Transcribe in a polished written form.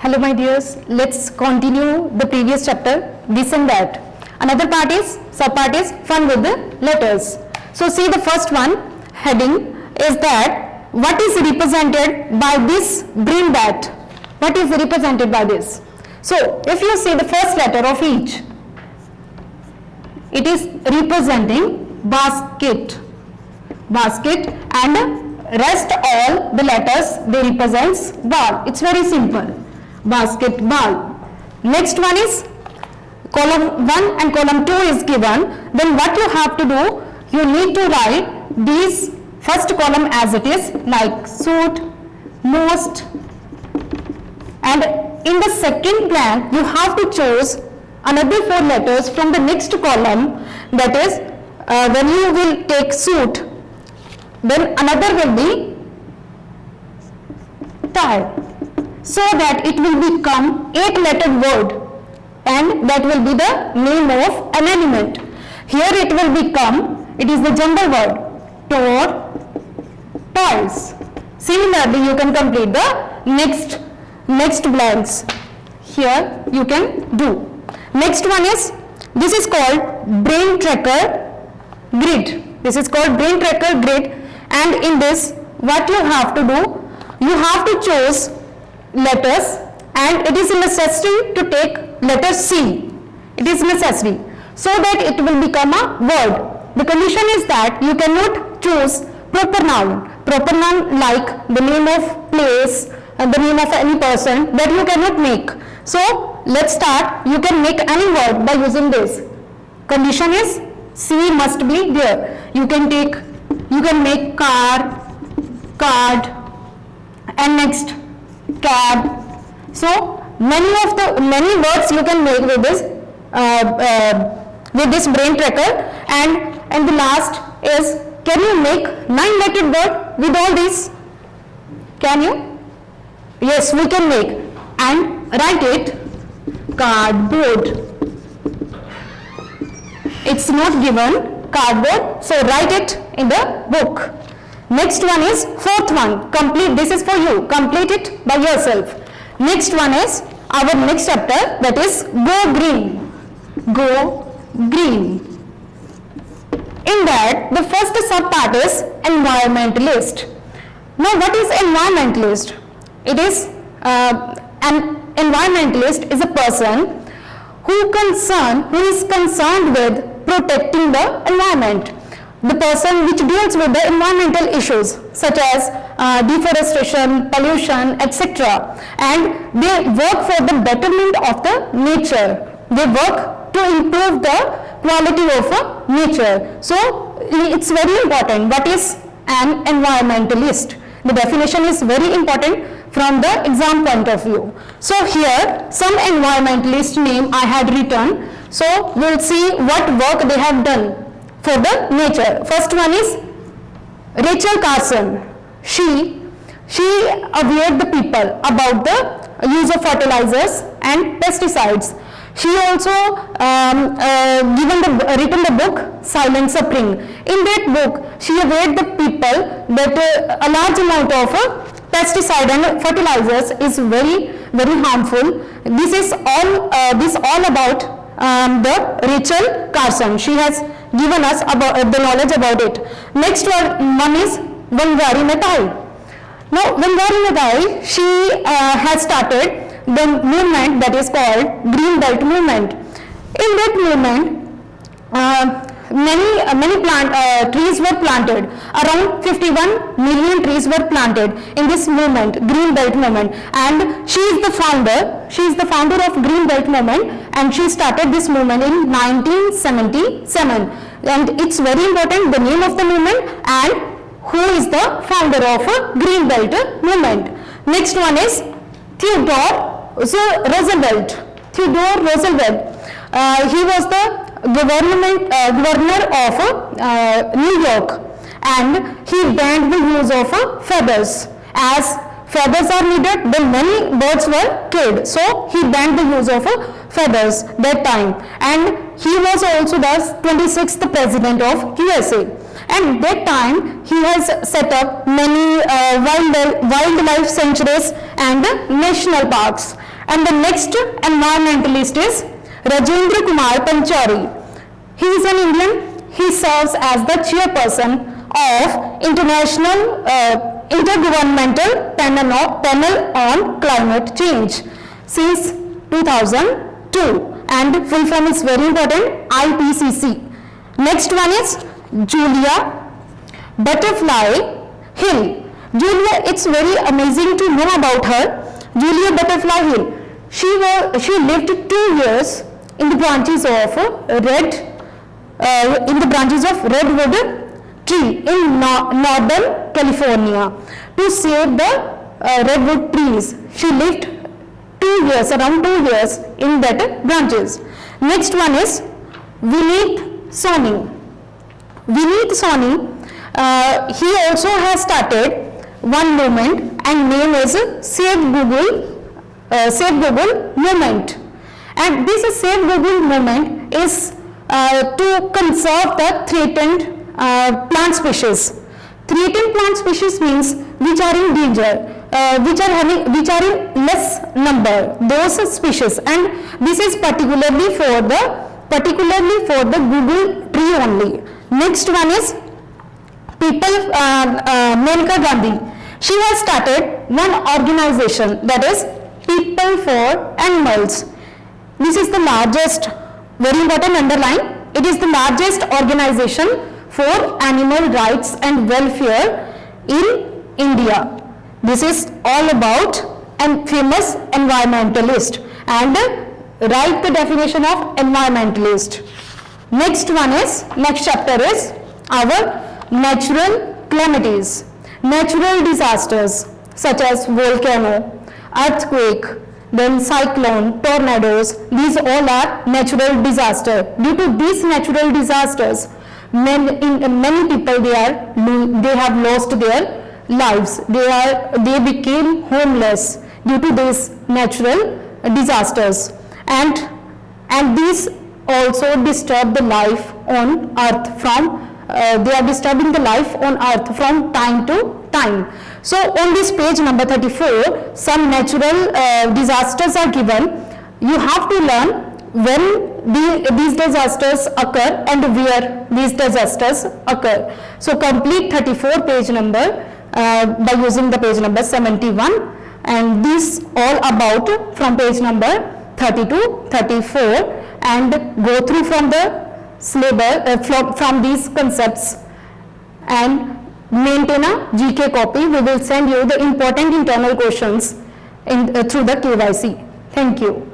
Hello my dears, let's continue the previous chapter, this and that. Another part is, sub-part is fun with the letters. So see the first one, heading is that what is represented by this green bat? What is represented by this? So if you see the first letter of each, it is representing basket, basket, and rest all the letters they represents ball. It's very simple. Basketball. Next one is column 1 and column 2 is given. Then what you have to do, you need to write these first column as it is, like suit, most, and in the second blank you have to choose another 4 letters from the next column. That is, when you will take suit, then another will be tie, so that it will become 8-lettered word, and that will be the name of an element. Here it will become, it is the gender word, toys. Similarly, you can complete the next blanks. Here you can do. Next one is, this is called brain tracker grid. This is called brain tracker grid, and in this what you have to do, you have to choose letters, and it is necessary to take letter C. It is necessary, so that it will become a word. The condition is that you cannot choose proper noun like the name of place and the name of any person, that you cannot make. So let's start. You can make any word by using this. Condition is C must be there. You can make car, card, and next cab. So many words you can make with this brain tracker. And the last is, can you make 9-lettered word with all these? Can you? Yes, we can make. And write it, cardboard. It's not given, cardboard, so write it in the book. Next one is, fourth one, complete. This is for you, complete it by yourself. Next one is our next chapter, that is go green. Go green. In that, the first sub-part is environmentalist. Now what is environmentalist? It is an environmentalist is a person who is concerned with protecting the environment. The person which deals with the environmental issues such as deforestation, pollution, etc. And they work for the betterment of the nature. They work to improve the quality of nature. So it's very important. What is an environmentalist? The definition is very important from the exam point of view. So here some environmentalist name I had written. So we'll see what work they have done for the nature. First one is Rachel Carson. She aware the people about the use of fertilizers and pesticides. She also written the book Silent Suffering. In that book, she aware the people that a large amount of pesticide and fertilizers is very, very harmful. This is all about the Rachel Carson. She has given us about the knowledge about it. Next one is Vangari Maathai. Now Vangari Maathai, she has started the movement that is called Green Belt movement. In that movement, many trees were planted. Around 51 million trees were planted in this movement, Green Belt movement. And she is the founder. She is the founder of Green Belt movement, and she started this movement in 1977. And it's very important, the name of the movement and who is the founder of Green Belt movement. Next one is Theodore Roosevelt. Theodore Roosevelt. He was the governor of New York, and he banned the use of feathers. As feathers are needed, then many birds were killed. So he banned the use of feathers that time. And he was also the 26th president of USA. and that time he has set up many wildlife sanctuaries and national parks. And the next environmentalist is Rajendra Kumar Panchari. He is an Indian. He serves as the chairperson of International Intergovernmental Panel on Climate Change since 2002, and full form is very important, IPCC. Next one is Julia Butterfly Hill. Julia, it's very amazing to know about her. Julia Butterfly Hill. She lived 2 years in the branches of redwood tree in Northern California to save the redwood trees. She lived 2 years, around 2 years in that branches. Next one is Vineet Soni. Vineet Soni, he also has started one movement and name is Save Google Movement. And this Save Google Movement is to conserve the threatened plant species. Threatened plant species means which are in danger, which are in less number, those species, and this is particularly for the Google tree only. Next one is Maneka Gandhi. She has started one organization, that is People for Animals. This is the largest, very important underline, it is the largest organization for animal rights and welfare in India. This is all about a famous environmentalist, and write the definition of environmentalist. Next chapter is our natural calamities. Natural disasters such as volcano, earthquake, then cyclone, tornadoes, these all are natural disasters. Due to these natural disasters, many people they have lost their lives. They became homeless due to these natural disasters, and these also disturb the life on earth from they are disturbing the life on earth from time to time. So on this page number 34, some natural disasters are given. You have to learn when these disasters occur and where these disasters occur. So complete 34 page number by using the page number 71, and this all about from page number 30 to 34, and go through from the syllabus from these concepts and maintain a GK copy. We will send you the important internal questions through the KYC. Thank you.